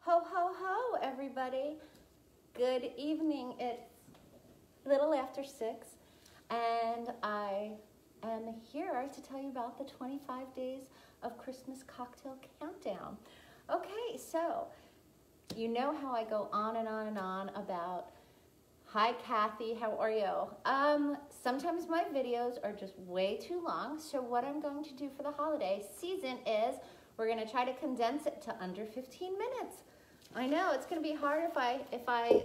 Ho, ho, ho, everybody. Good evening. It's a little after 6, and I am here to tell you about the 25 days of Christmas cocktail countdown. Okay, so you know how I go on and on and on about, hi, Kathy, how are you? Sometimes my videos are just way too long, so what I'm going to do for the holiday season is we're going to try to condense it to under 15 minutes. I know it's going to be hard if I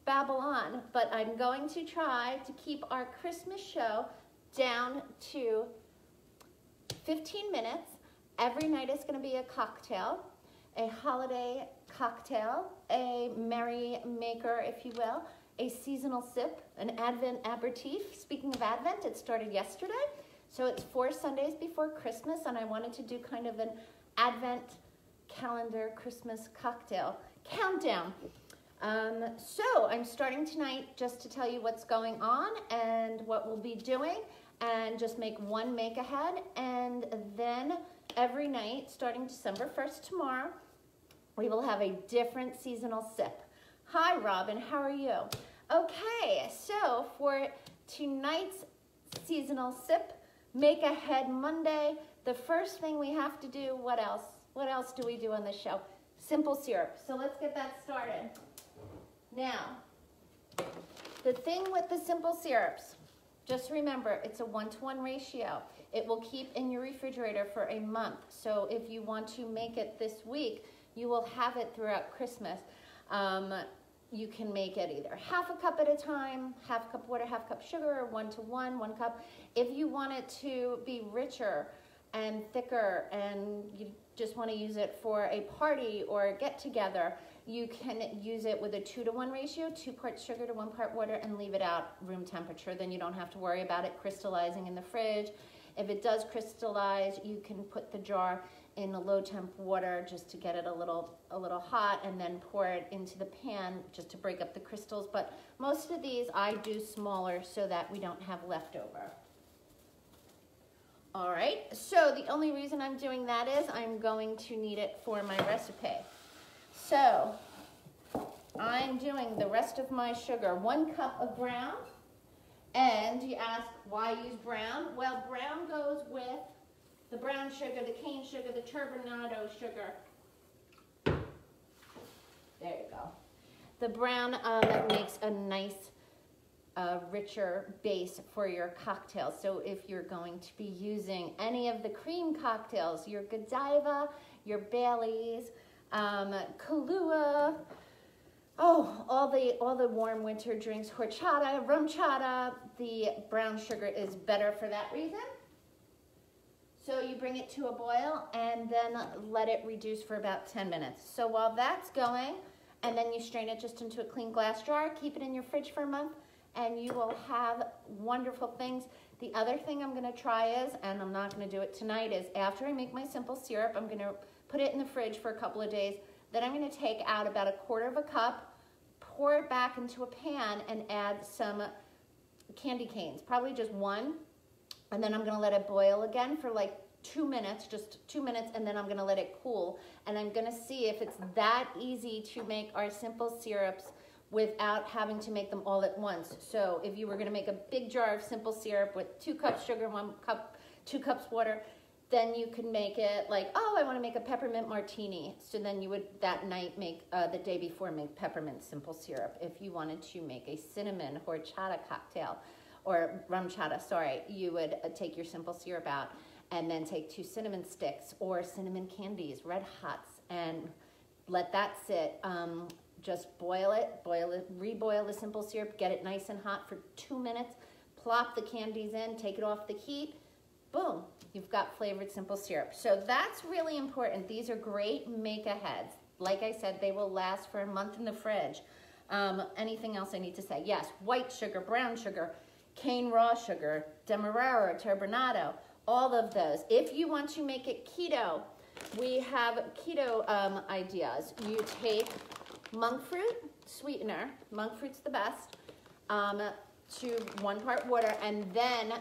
babble on, but I'm going to try to keep our Christmas show down to 15 minutes. Every night is going to be a cocktail, a holiday cocktail, a merry maker, if you will, a seasonal sip, an Advent aperitif. Speaking of Advent, it started yesterday, so it's 4 Sundays before Christmas, and I wanted to do kind of an Advent calendar Christmas cocktail countdown. So I'm starting tonight just to tell you what's going on and what we'll be doing, and just make one make ahead, and then every night starting December 1st tomorrow, we will have a different seasonal sip. Hi Robin, how are you? Okay, so for tonight's seasonal sip, make ahead Monday, the first thing we have to do, what else? What else do we do on this show? Simple syrup. So let's get that started. Now, the thing with the simple syrups, just remember it's a 1-to-1 ratio. It will keep in your refrigerator for a month. So if you want to make it this week, you will have it throughout Christmas. You can make it either half a cup at a time, half cup water, half cup sugar, or 1-to-1, 1 cup. If you want it to be richer and thicker, and you just want to use it for a party or a get together, you can use it with a 2-to-1 ratio, 2 parts sugar to 1 part water, and leave it out room temperature. Then you don't have to worry about it crystallizing in the fridge. If it does crystallize, you can put the jar in a low temp water just to get it a little hot, and then pour it into the pan just to break up the crystals. But most of these I do smaller so that we don't have leftover. All right, so the only reason I'm doing that is I'm going to need it for my recipe. So I'm doing the rest of my sugar, 1 cup of brown. And you ask, why use brown? Well, brown goes with the brown sugar, the cane sugar, the turbinado sugar. There you go. The brown makes a nice, richer base for your cocktail. So if you're going to be using any of the cream cocktails, your Godiva, your Baileys, Kahlua, all the warm winter drinks, horchata, rum chata, the brown sugar is better for that reason. So you bring it to a boil and then let it reduce for about 10 minutes. So while that's going, and then you strain it just into a clean glass jar, keep it in your fridge for a month, and you will have wonderful things. The other thing I'm gonna try is, and I'm not gonna do it tonight, is after I make my simple syrup, I'm gonna put it in the fridge for a couple of days. Then I'm gonna take out about 1/4 cup, pour it back into a pan, and add some candy canes, probably just 1. And then I'm gonna let it boil again for like 2 minutes, just 2 minutes, and then I'm gonna let it cool. And I'm gonna see if it's that easy to make our simple syrups without having to make them all at once. So if you were gonna make a big jar of simple syrup with 2 cups sugar, 2 cups water, then you could make it like, oh, I wanna make a peppermint martini. So then you would that night make, the day before, make peppermint simple syrup. If you wanted to make a cinnamon horchata cocktail, or rum chata, sorry, you would take your simple syrup out and then take 2 cinnamon sticks or cinnamon candies, Red Hots, and let that sit. Just boil it, reboil the simple syrup, get it nice and hot for 2 minutes, plop the candies in, take it off the heat, boom, you've got flavored simple syrup. So that's really important. These are great make-aheads. Like I said, they will last for a month in the fridge. Anything else I need to say? Yes, white sugar, brown sugar, cane raw sugar, demerara, turbinado, all of those. If you want to make it keto, we have keto ideas. You take monk fruit sweetener, monk fruit's the best, to 1 part water, and then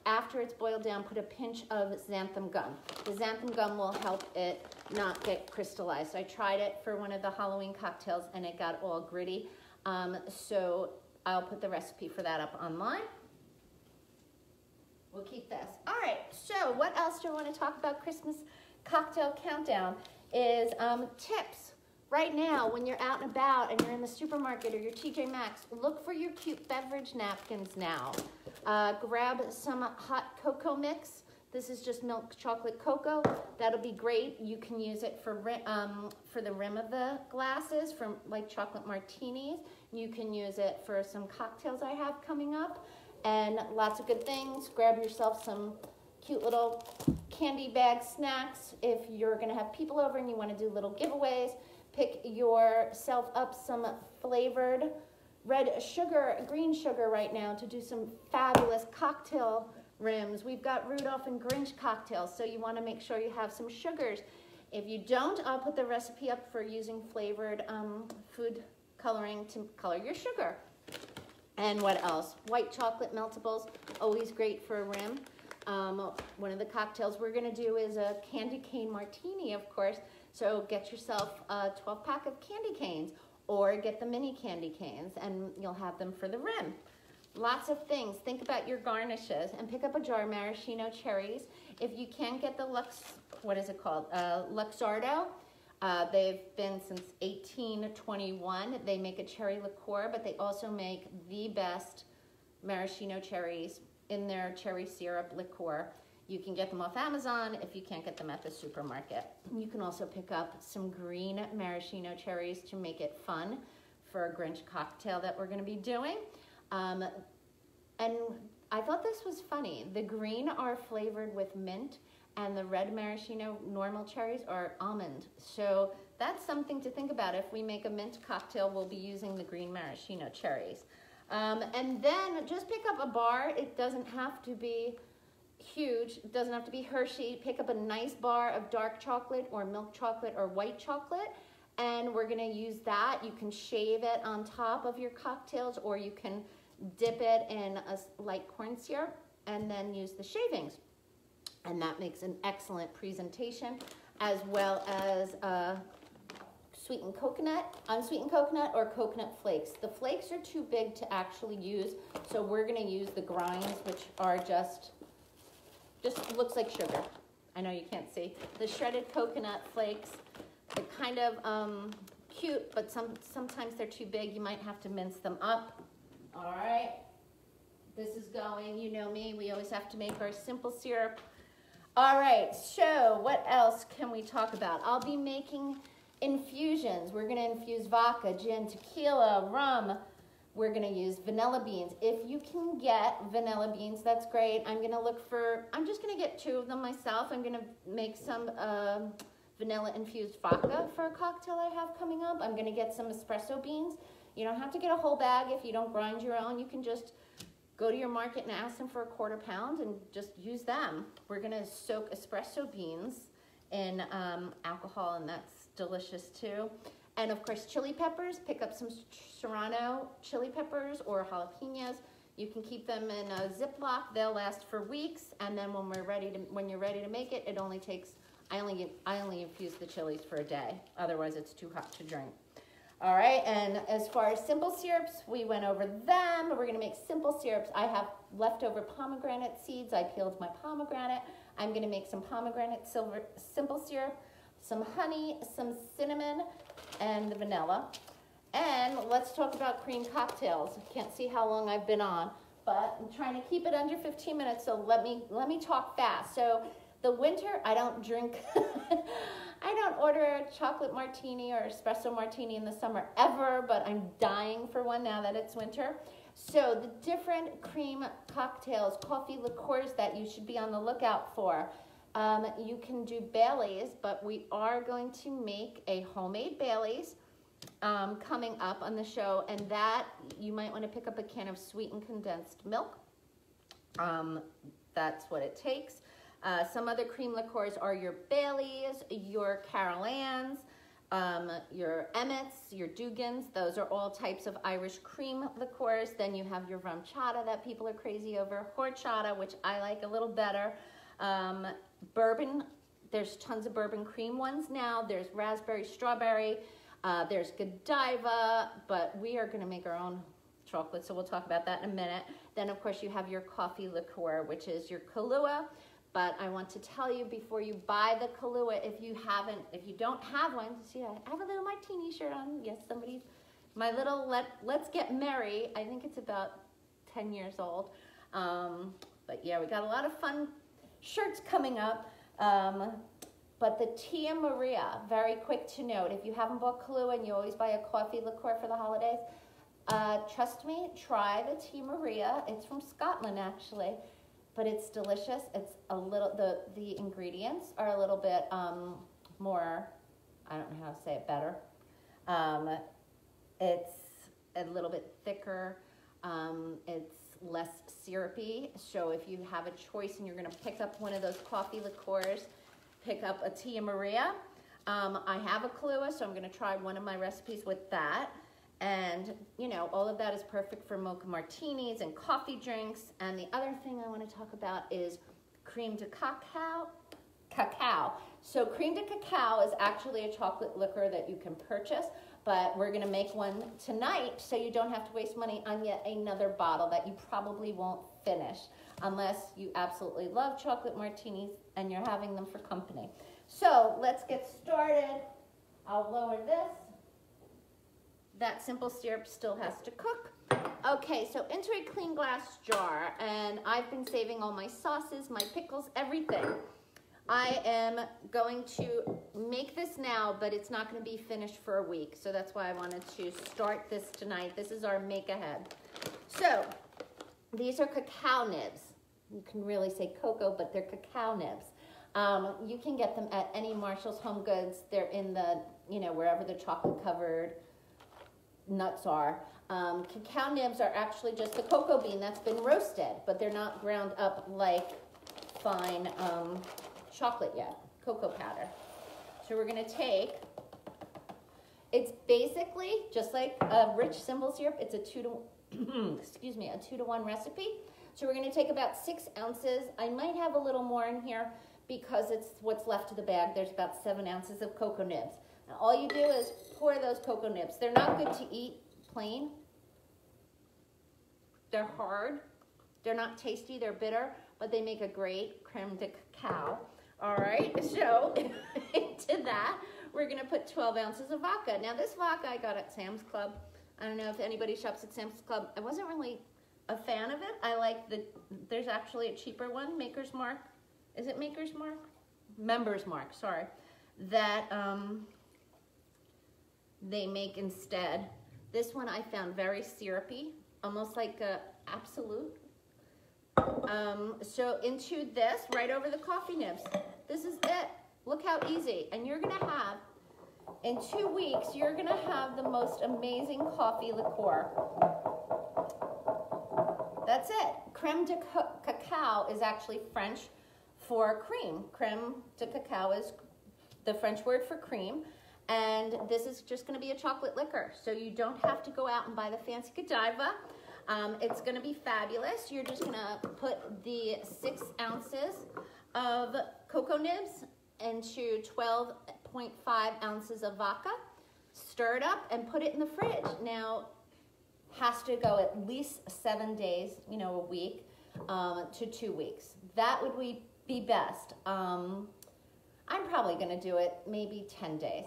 after it's boiled down, put a pinch of xanthan gum. The xanthan gum will help it not get crystallized. I tried it for one of the Halloween cocktails and it got all gritty. So I'll put the recipe for that up online. We'll keep this. All right, so what else do I want to talk about Christmas cocktail countdown is tips. Right now, when you're out and about and you're in the supermarket or your TJ Maxx, look for your cute beverage napkins now. Grab some hot cocoa mix. This is just milk chocolate cocoa. That'll be great. You can use it for the rim of the glasses, for like chocolate martinis. You can use it for some cocktails I have coming up. And lots of good things. Grab yourself some cute little candy bag snacks. If you're gonna have people over and you wanna do little giveaways, pick yourself up some flavored red sugar, green sugar right now to do some fabulous cocktail rims. We've got Rudolph and Grinch cocktails, so you wanna make sure you have some sugars. If you don't, I'll put the recipe up for using flavored food coloring to color your sugar. And what else? White chocolate meltables, always great for a rim. One of the cocktails we're gonna do is a candy cane martini, of course. So get yourself a 12-pack of candy canes or get the mini candy canes and you'll have them for the rim. Lots of things. Think about your garnishes and pick up a jar of maraschino cherries. If you can get the Luxardo. They've been since 1821. They make a cherry liqueur, but they also make the best maraschino cherries in their cherry syrup liqueur. You can get them off Amazon if you can't get them at the supermarket. You can also pick up some green maraschino cherries to make it fun for a Grinch cocktail that we're gonna be doing. And I thought this was funny. The green are flavored with mint and the red maraschino normal cherries are almond. So that's something to think about. If we make a mint cocktail, we'll be using the green maraschino cherries. And then just pick up a bar. It doesn't have to be huge. It doesn't have to be Hershey. Pick up a nice bar of dark chocolate or milk chocolate or white chocolate. And we're gonna use that. You can shave it on top of your cocktails or you can dip it in a light corn syrup and then use the shavings. And that makes an excellent presentation, as well as unsweetened coconut or coconut flakes. The flakes are too big to actually use, so we're gonna use the grinds, which are just looks like sugar. I know you can't see. The shredded coconut flakes, they're kind of cute, but sometimes they're too big. You might have to mince them up. All right, this is going, you know me, we always have to make our simple syrup. All right, so what else can we talk about? I'll be making infusions. We're gonna infuse vodka, gin, tequila, rum. We're gonna use vanilla beans. If you can get vanilla beans, that's great. I'm just gonna get 2 of them myself. I'm gonna make some vanilla infused vodka for a cocktail I have coming up. I'm gonna get some espresso beans. You don't have to get a whole bag if you don't grind your own. You can just go to your market and ask them for a 1/4 pound and just use them. We're gonna soak espresso beans in alcohol and that's delicious too. And of course, chili peppers, pick up some serrano chili peppers or jalapenos. You can keep them in a Ziploc, they'll last for weeks. And then when you're ready to make it, it only takes, I only infuse the chilies for a day. Otherwise it's too hot to drink. All right, and as far as simple syrups, we went over them. We're gonna make simple syrups. I have leftover pomegranate seeds. I peeled my pomegranate. I'm gonna make some pomegranate simple syrup, some honey, some cinnamon, and the vanilla. And let's talk about cream cocktails. Can't see how long I've been on, but I'm trying to keep it under 15 minutes, so let me talk fast. So the winter, I don't drink, I don't order a chocolate martini or espresso martini in the summer ever, but I'm dying for one now that it's winter. So the different cream cocktails, coffee liqueurs that you should be on the lookout for. You can do Baileys, but we are going to make a homemade Baileys coming up on the show, and that you might want to pick up a can of sweetened condensed milk. That's what it takes. Some other cream liqueurs are your Baileys, your Carol Ann's, your Emmets, your Dugans, those are all types of Irish cream liqueurs. Then you have your Rumchata that people are crazy over, Horchata, which I like a little better. Bourbon, there's tons of bourbon cream ones now. There's raspberry, strawberry, there's Godiva, but we are gonna make our own chocolate, so we'll talk about that in a minute. Then of course you have your coffee liqueur, which is your Kahlua. But I want to tell you before you buy the Kahlua, if you don't have one, see, I have a little martini shirt on. Yes, my little Let's Get Merry. I think it's about 10 years old. But yeah, we got a lot of fun shirts coming up. But the Tia Maria, very quick to note, if you haven't bought Kahlua and you always buy a coffee liqueur for the holidays, trust me, try the Tia Maria. It's from Scotland, actually. But it's delicious. It's a little, the ingredients are a little bit more, I don't know how to say it better. It's a little bit thicker. It's less syrupy. So if you have a choice and you're gonna pick up one of those coffee liqueurs, pick up a Tia Maria. I have a Kahlua, so I'm gonna try one of my recipes with that. And, you know, all of that is perfect for mocha martinis and coffee drinks. And the other thing I want to talk about is creme de cacao. So creme de cacao is actually a chocolate liquor that you can purchase, but we're going to make one tonight so you don't have to waste money on yet another bottle that you probably won't finish unless you absolutely love chocolate martinis and you're having them for company. So let's get started. I'll lower this. That simple syrup still has to cook. Okay, so into a clean glass jar, and I've been saving all my sauces, my pickles, everything. I am going to make this now, but it's not going to be finished for a week, so that's why I wanted to start this tonight. This is our make ahead. So these are cacao nibs. You can really say cocoa, but they're cacao nibs. You can get them at any Marshall's Home Goods. They're in the, you know, wherever the chocolate covered nuts are. Cacao nibs are actually just the cocoa bean that's been roasted, but they're not ground up like fine chocolate yet, cocoa powder. So we're gonna take, it's basically just like a rich simple syrup. It's a 2 to, excuse me, a 2 to 1 recipe. So we're gonna take about 6 ounces. I might have a little more in here because it's what's left of the bag. There's about 7 ounces of cocoa nibs. Now, all you do is pour those cocoa nibs. They're not good to eat plain. They're hard. They're not tasty. They're bitter, but they make a great creme de cacao. All right, so into that, we're going to put 12 ounces of vodka. Now, this vodka I got at Sam's Club. I don't know if anybody shops at Sam's Club. I wasn't really a fan of it. I like there's actually a cheaper one, Maker's Mark. Is it Maker's Mark? Member's Mark, sorry. That, they make instead. This one I found very syrupy, almost like a Absolute. So into this, right over the coffee nibs. This is it. Look how easy. And you're gonna have, in 2 weeks, you're gonna have the most amazing coffee liqueur. That's it. Creme de cacao is actually French for cream. Creme de cacao is the French word for cream. And this is just going to be a chocolate liquor. So you don't have to go out and buy the fancy Godiva. It's going to be fabulous. You're just going to put the 6 ounces of cocoa nibs into 12.5 ounces of vodka. Stir it up and put it in the fridge. Now, has to go at least 7 days, you know, a week to 2 weeks. That would be best. I'm probably going to do it maybe 10 days.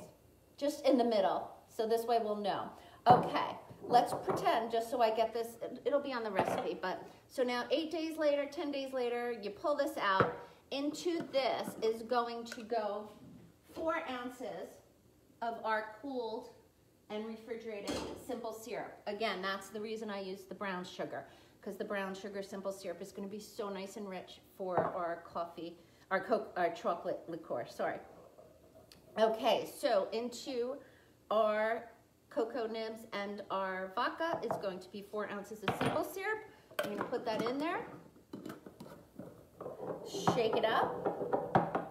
Just in the middle, so this way we'll know. Okay, let's pretend, just so I get this, it'll be on the recipe, but, so now 8 days later, 10 days later, you pull this out. Into this is going to go 4 ounces of our cooled and refrigerated simple syrup. Again, that's the reason I use the brown sugar, because the brown sugar simple syrup is going to be so nice and rich for our coffee, our chocolate liqueur, sorry. Okay, so into our cocoa nibs and our vodka is going to be 4 ounces of simple syrup. I'm going to put that in there. Shake it up.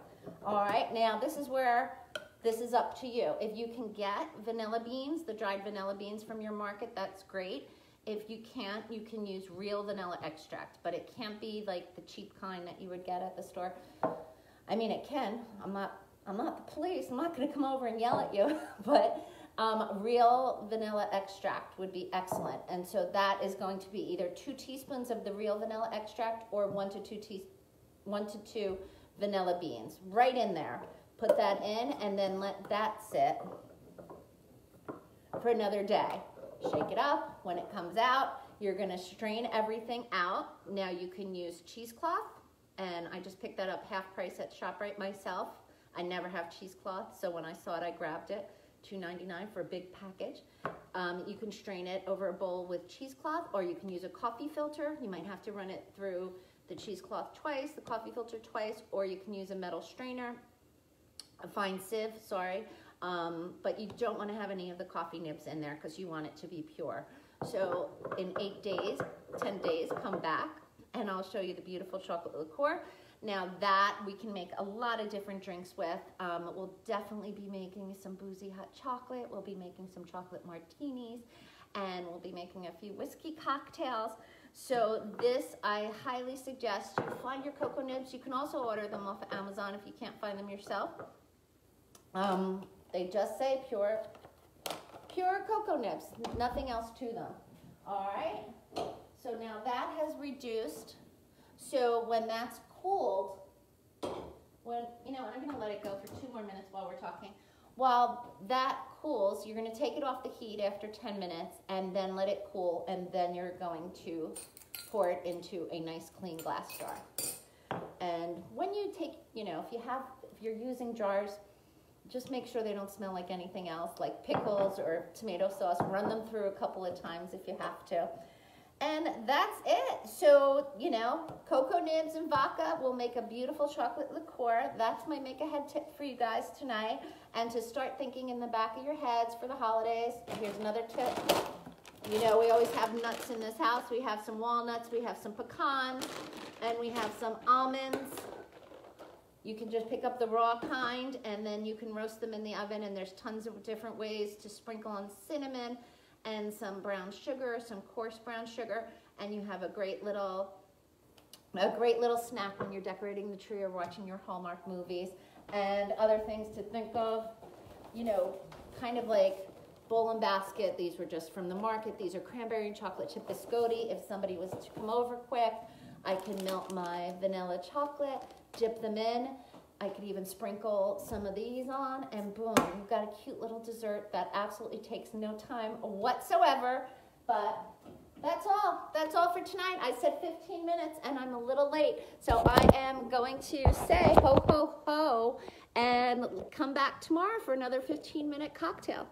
All right, now this is where This is up to you. If you can get vanilla beans, the dried vanilla beans from your market, that's great. If you can't, you can use real vanilla extract, but it can't be like the cheap kind that you would get at the store. I mean, it can. I'm not the police. I'm not going to come over and yell at you, but real vanilla extract would be excellent. And so that is going to be either 2 teaspoons of the real vanilla extract or 1 to 2 vanilla beans right in there. Put that in and then let that sit for another day. Shake it up. When it comes out, you're going to strain everything out. Now you can use cheesecloth, and I just picked that up half price at ShopRite myself. I never have cheesecloth, so when I saw it, I grabbed it. $2.99 for a big package. You can strain it over a bowl with cheesecloth, or you can use a coffee filter. You might have to run it through the cheesecloth twice, the coffee filter twice, or you can use a metal strainer, a fine sieve, sorry. But you don't want to have any of the coffee nibs in there because you want it to be pure. So in 8 days, 10 days, come back and I'll show you the beautiful chocolate liqueur. Now that we can make a lot of different drinks with. We'll definitely be making some boozy hot chocolate. We'll be making some chocolate martinis, and we'll be making a few whiskey cocktails. So this, I highly suggest you find your cocoa nibs. You can also order them off of Amazon if you can't find them yourself. They just say pure cocoa nibs, nothing else to them. All right, so now that has reduced. So when that's cooled, I'm gonna let it go for 2 more minutes while we're talking. While that cools, you're gonna take it off the heat after 10 minutes and then let it cool, and then you're going to pour it into a nice clean glass jar. And when you take, if you're using jars, just make sure they don't smell like anything else, like pickles or tomato sauce. Run them through a couple of times if you have to. And that's it. So, cocoa nibs and vodka will make a beautiful chocolate liqueur. That's my make-ahead tip for you guys tonight. And to start thinking in the back of your heads for the holidays, here's another tip. We always have nuts in this house. We have some walnuts, we have some pecans, and we have some almonds. You can just pick up the raw kind, and then you can roast them in the oven, and there's tons of different ways to sprinkle on cinnamon and some brown sugar, some coarse brown sugar, and you have a great little snack when you're decorating the tree or watching your Hallmark movies. And other things to think of, kind of like bowl and basket. These were just from the market. These are cranberry and chocolate chip biscotti. If somebody was to come over quick, I can melt my vanilla chocolate, dip them in. I could even sprinkle some of these on, and boom, you've got a cute little dessert that absolutely takes no time whatsoever. But that's all. That's all for tonight. I said 15 minutes, and I'm a little late. So I am going to say ho, ho, ho, and come back tomorrow for another 15-minute cocktail.